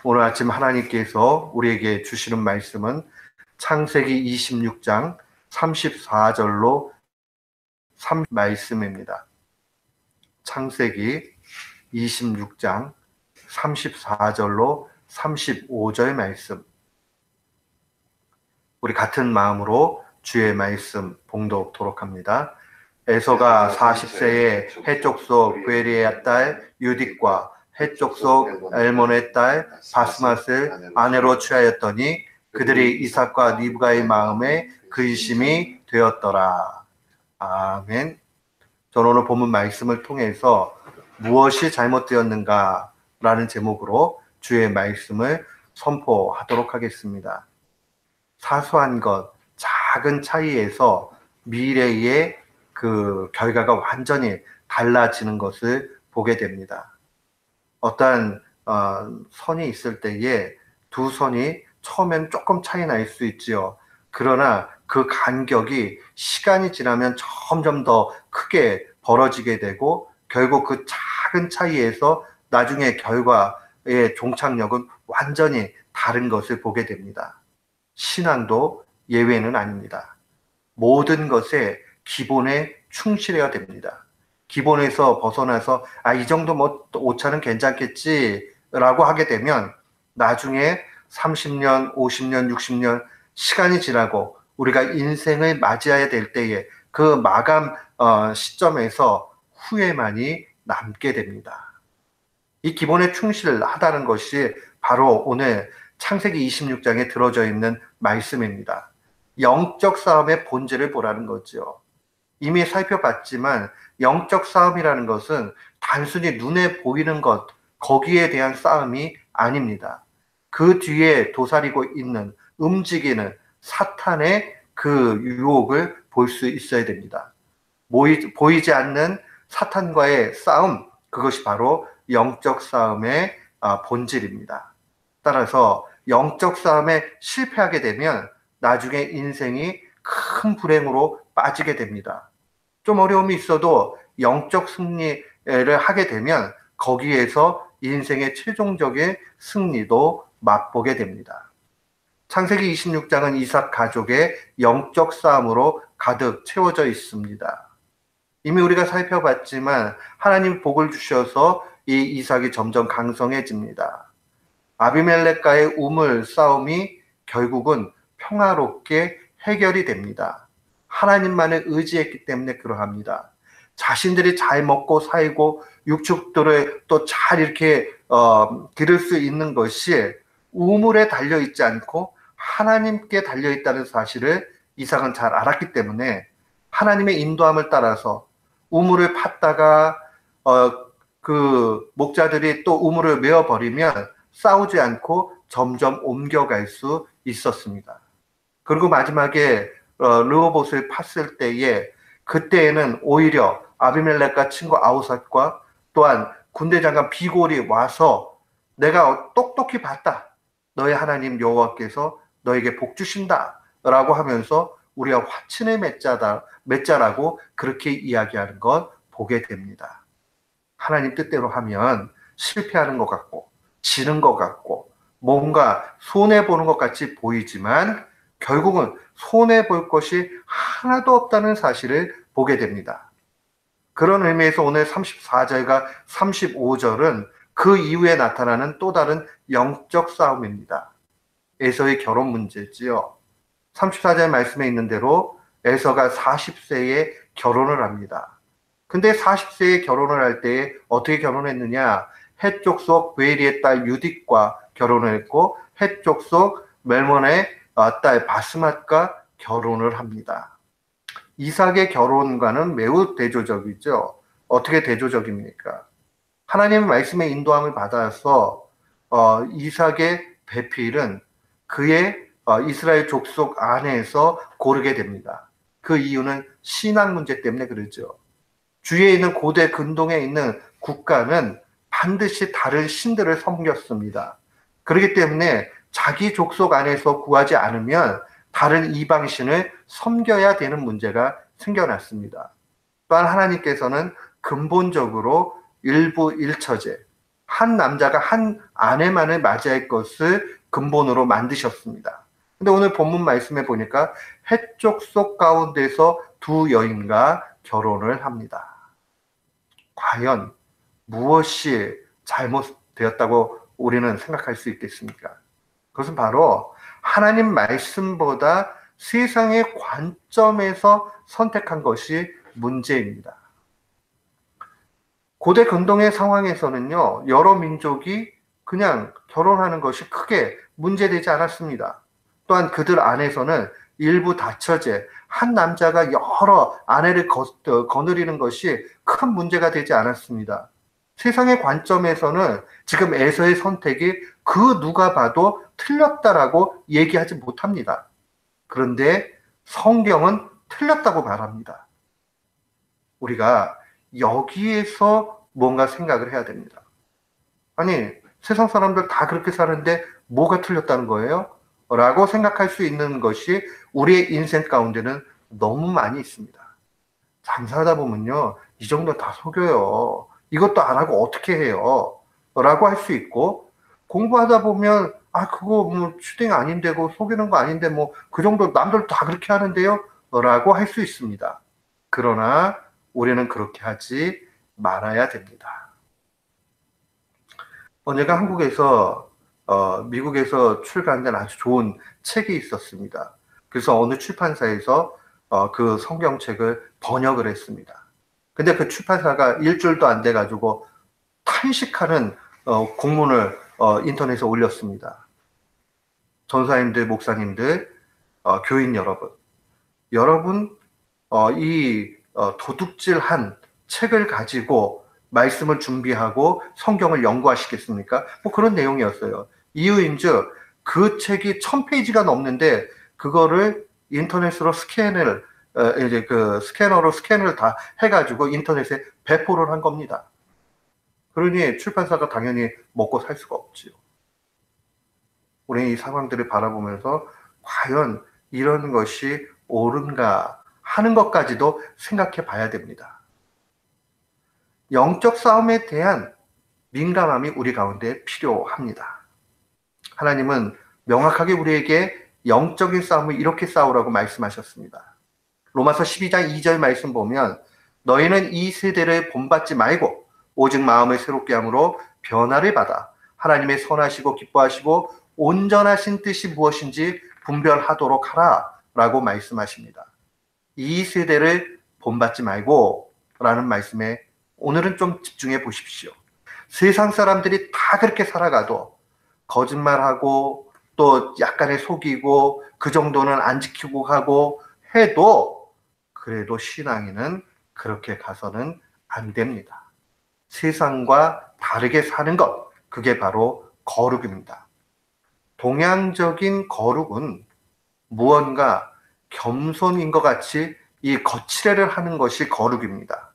오늘 아침 하나님께서 우리에게 주시는 말씀은 창세기 26장 34절로 3 말씀입니다. 창세기 26장 34절로 35절 말씀. 우리 같은 마음으로 주의 말씀 봉독토록 합니다. 에서가 40세에 해족속 베리의 딸 유딕과 해족속 엘몬의 딸 바스맛을 아내로 취하였더니 그들이 이삭과 리브가의 마음에 근심이 되었더라. 아멘. 저는 오늘 본문 말씀을 통해서 무엇이 잘못되었는가 라는 제목으로 주의 말씀을 선포하도록 하겠습니다. 사소한 것, 작은 차이에서 미래의 그 결과가 완전히 달라지는 것을 보게 됩니다. 어떠한 선이 있을 때에 두 선이 처음엔 조금 차이 날 수 있지요. 그러나 그 간격이 시간이 지나면 점점 더 크게 벌어지게 되고 결국 그 작은 차이에서 나중에 결과의 종착역은 완전히 다른 것을 보게 됩니다. 신앙도 예외는 아닙니다. 모든 것에 기본에 충실해야 됩니다. 기본에서 벗어나서 이 정도 뭐 오차는 괜찮겠지 라고 하게 되면 나중에 30년, 50년, 60년 시간이 지나고 우리가 인생을 맞이해야 될 때에 그 마감 시점에서 후회만이 남게 됩니다. 이 기본에 충실하다는 것이 바로 오늘 창세기 26장에 들어져 있는 말씀입니다. 영적 싸움의 본질을 보라는 거죠. 이미 살펴봤지만 영적 싸움이라는 것은 단순히 눈에 보이는 것, 거기에 대한 싸움이 아닙니다. 그 뒤에 도사리고 있는, 움직이는 사탄의 그 유혹을 볼 수 있어야 됩니다. 보이지 않는 사탄과의 싸움, 그것이 바로 영적 싸움의 본질입니다. 따라서 영적 싸움에 실패하게 되면 나중에 인생이 큰 불행으로 빠지게 됩니다. 좀 어려움이 있어도 영적 승리를 하게 되면 거기에서 인생의 최종적인 승리도 맛보게 됩니다. 창세기 26장은 이삭 가족의 영적 싸움으로 가득 채워져 있습니다. 이미 우리가 살펴봤지만 하나님 복을 주셔서 이 이삭이 점점 강성해집니다. 아비멜렉과의 우물 싸움이 결국은 평화롭게 해결이 됩니다. 하나님만을 의지했기 때문에 그러합니다. 자신들이 잘 먹고 살고 육축들을 또 잘 이렇게 기를 수 있는 것이 우물에 달려있지 않고 하나님께 달려있다는 사실을 이삭은 잘 알았기 때문에 하나님의 인도함을 따라서 우물을 팠다가 그 목자들이 또 우물을 메어버리면 싸우지 않고 점점 옮겨갈 수 있었습니다. 그리고 마지막에 르호봇을 팠을 때에 그때에는 오히려 아비멜렉과 친구 아우삿과 또한 군대 장관 비골이 와서 내가 똑똑히 봤다. 너의 하나님 여호와께서 너에게 복 주신다. 라고 하면서 우리가 화친의 맺자라고 그렇게 이야기하는 것 보게 됩니다. 하나님 뜻대로 하면 실패하는 것 같고 지는 것 같고 뭔가 손해보는 것 같이 보이지만 결국은 손해볼 것이 하나도 없다는 사실을 보게 됩니다. 그런 의미에서 오늘 34절과 35절은 그 이후에 나타나는 또 다른 영적 싸움입니다. 에서의 결혼 문제지요. 34절 말씀에 있는 대로 에서가 40세에 결혼을 합니다. 근데 40세에 결혼을 할 때 어떻게 결혼했느냐? 헷 족 베리의 딸 유딕과 결혼을 했고 헷 족 멜몬의 딸 바스맛과 결혼을 합니다. 이삭의 결혼과는 매우 대조적이죠. 어떻게 대조적입니까? 하나님의 말씀의 인도함을 받아서 이삭의 배필은 그의 이스라엘 족속 안에서 고르게 됩니다. 그 이유는 신앙 문제 때문에 그러죠. 주위에 있는 고대 근동에 있는 국가는 반드시 다른 신들을 섬겼습니다. 그렇기 때문에 자기 족속 안에서 구하지 않으면 다른 이방신을 섬겨야 되는 문제가 생겨났습니다. 또한 하나님께서는 근본적으로 일부 일처제, 한 남자가 한 아내만을 맞이할 것을 근본으로 만드셨습니다. 근데 오늘 본문 말씀에 보니까 해쪽 속 가운데서 두 여인과 결혼을 합니다. 과연 무엇이 잘못되었다고 우리는 생각할 수 있겠습니까? 그것은 바로 하나님 말씀보다 세상의 관점에서 선택한 것이 문제입니다. 고대 근동의 상황에서는요, 여러 민족이 그냥 결혼하는 것이 크게 문제되지 않았습니다. 또한 그들 안에서는 일부 다처제, 한 남자가 여러 아내를 거느리는 것이 큰 문제가 되지 않았습니다. 세상의 관점에서는 지금 에서의 선택이 그 누가 봐도 틀렸다라고 얘기하지 못합니다. 그런데 성경은 틀렸다고 말합니다. 우리가 여기에서 뭔가 생각을 해야 됩니다. 아니, 세상 사람들 다 그렇게 사는데 뭐가 틀렸다는 거예요? 라고 생각할 수 있는 것이 우리의 인생 가운데는 너무 많이 있습니다. 장사하다 보면요, 이 정도 다 속여요. 이것도 안 하고 어떻게 해요? 라고 할 수 있고, 공부하다 보면 그거 뭐 추딩 아닌데, 그 속이는 거 아닌데, 뭐 그 정도 남들 다 그렇게 하는데요? 라고 할 수 있습니다. 그러나 우리는 그렇게 하지 말아야 됩니다. 제가 한국에서 미국에서 출간된 아주 좋은 책이 있었습니다. 그래서 어느 출판사에서 그 성경책을 번역을 했습니다. 근데 그 출판사가 일주일도 안 돼가지고 탄식하는 공문을 인터넷에 올렸습니다. 전사님들, 목사님들, 교인 여러분, 이 도둑질한 책을 가지고 말씀을 준비하고 성경을 연구하시겠습니까? 뭐 그런 내용이었어요. 이유인즉 그 책이 1000페이지가 넘는데 그거를 인터넷으로 스캔을 스캐너로 스캔을 다 해가지고 인터넷에 배포를 한 겁니다. 그러니 출판사가 당연히 먹고 살 수가 없지요. 우리는 이 상황들을 바라보면서 과연 이런 것이 옳은가 하는 것까지도 생각해 봐야 됩니다. 영적 싸움에 대한 민감함이 우리 가운데 필요합니다. 하나님은 명확하게 우리에게 영적인 싸움을 이렇게 싸우라고 말씀하셨습니다. 로마서 12장 2절 말씀 보면 너희는 이 세대를 본받지 말고 오직 마음을 새롭게 함으로 변화를 받아 하나님의 선하시고 기뻐하시고 온전하신 뜻이 무엇인지 분별하도록 하라 라고 말씀하십니다. 이 세대를 본받지 말고 라는 말씀에 오늘은 좀 집중해 보십시오. 세상 사람들이 다 그렇게 살아가도 거짓말하고 또 약간의 속이고 그 정도는 안 지키고 하고 해도 그래도 신앙인은 그렇게 가서는 안 됩니다. 세상과 다르게 사는 것, 그게 바로 거룩입니다. 동양적인 거룩은 무언가 겸손인 것 같이 이 거칠애를 하는 것이 거룩입니다.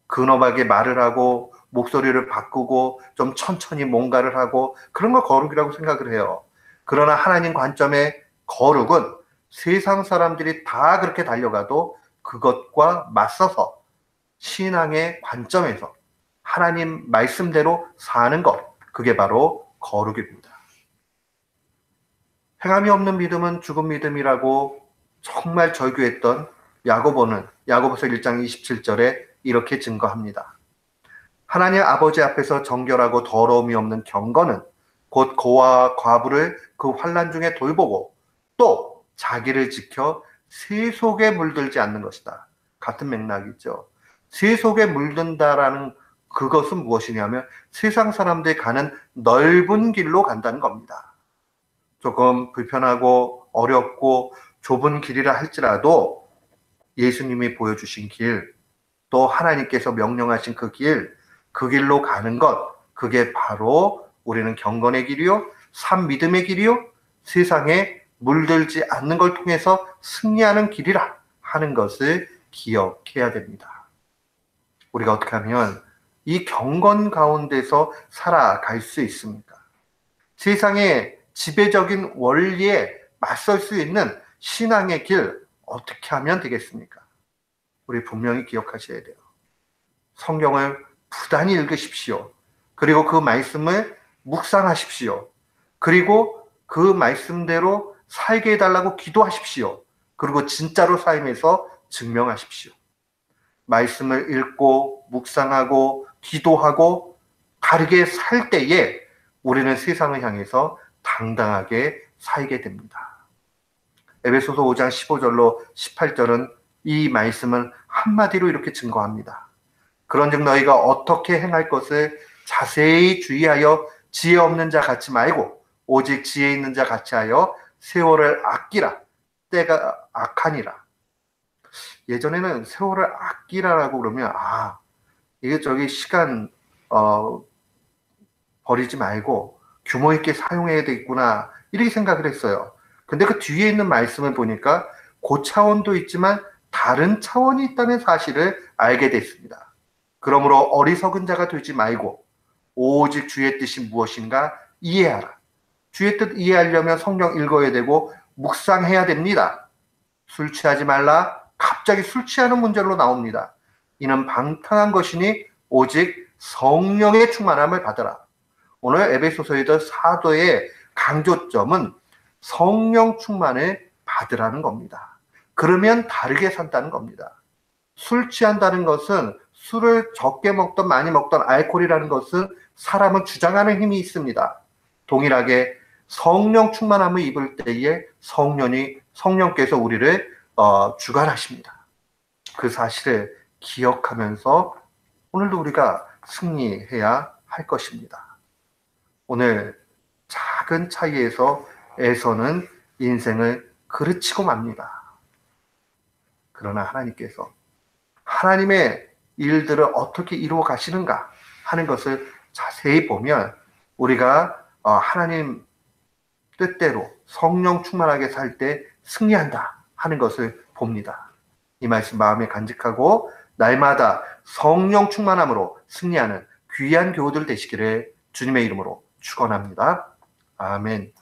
근엄하게 말을 하고 목소리를 바꾸고 좀 천천히 뭔가를 하고 그런 걸 거룩이라고 생각을 해요. 그러나 하나님 관점의 거룩은 세상 사람들이 다 그렇게 달려가도 그것과 맞서서 신앙의 관점에서 하나님 말씀대로 사는 것, 그게 바로 거룩입니다. 행함이 없는 믿음은 죽은 믿음이라고 정말 절규했던 야고보는 야고보서 1장 27절에 이렇게 증거합니다. 하나님 아버지 앞에서 정결하고 더러움이 없는 경건은 곧 고아와 과부를 그 환난 중에 돌보고 또 자기를 지켜 세속에 물들지 않는 것이다. 같은 맥락이죠. 세속에 물든다라는 그것은 무엇이냐면 세상 사람들이 가는 넓은 길로 간다는 겁니다. 조금 불편하고 어렵고 좁은 길이라 할지라도 예수님이 보여주신 길, 또 하나님께서 명령하신 그 길로 가는 것, 그게 바로 우리는 경건의 길이요, 산 믿음의 길이요, 세상에 물들지 않는 걸 통해서 승리하는 길이라 하는 것을 기억해야 됩니다. 우리가 어떻게 하면 이 경건 가운데서 살아갈 수 있습니까? 세상의 지배적인 원리에 맞설 수 있는 신앙의 길 어떻게 하면 되겠습니까? 우리 분명히 기억하셔야 돼요. 성경을 부단히 읽으십시오. 그리고 그 말씀을 묵상하십시오. 그리고 그 말씀대로 살게 해달라고 기도하십시오. 그리고 진짜로 삶에서 증명하십시오. 말씀을 읽고 묵상하고 기도하고 바르게 살 때에 우리는 세상을 향해서 당당하게 살게 됩니다. 에베소서 5장 15절로 18절은 이 말씀을 한마디로 이렇게 증거합니다. 그런즉 너희가 어떻게 행할 것을 자세히 주의하여 지혜 없는 자 같이 말고 오직 지혜 있는 자 같이 하여 세월을 아끼라. 때가 악하니라. 예전에는 세월을 아끼라라고 그러면 이게 저기 시간 버리지 말고 규모 있게 사용해야 되겠구나 이렇게 생각을 했어요. 근데 그 뒤에 있는 말씀을 보니까 그 차원도 있지만 다른 차원이 있다는 사실을 알게 됐습니다. 그러므로 어리석은 자가 되지 말고 오직 주의 뜻이 무엇인가 이해하라. 주의 뜻 이해하려면 성경 읽어야 되고 묵상해야 됩니다. 술 취하지 말라. 갑자기 술 취하는 문제로 나옵니다. 이는 방탕한 것이니 오직 성령의 충만함을 받으라. 오늘 에베소서의 사도의 강조점은 성령 충만을 받으라는 겁니다. 그러면 다르게 산다는 겁니다. 술 취한다는 것은 술을 적게 먹던 많이 먹던 알코올이라는 것은 사람은 주장하는 힘이 있습니다. 동일하게 성령 충만함을 입을 때에 성령께서 우리를 주관하십니다. 그 사실을 기억하면서 오늘도 우리가 승리해야 할 것입니다. 오늘 작은 차이에서 에서는 인생을 그르치고 맙니다. 그러나 하나님께서 하나님의 일들을 어떻게 이루어 가시는가 하는 것을 자세히 보면 우리가 하나님 뜻대로 성령 충만하게 살 때 승리한다 하는 것을 봅니다. 이 말씀 마음에 간직하고 날마다 성령 충만함으로 승리하는 귀한 교우들 되시기를 주님의 이름으로 축원합니다. 아멘.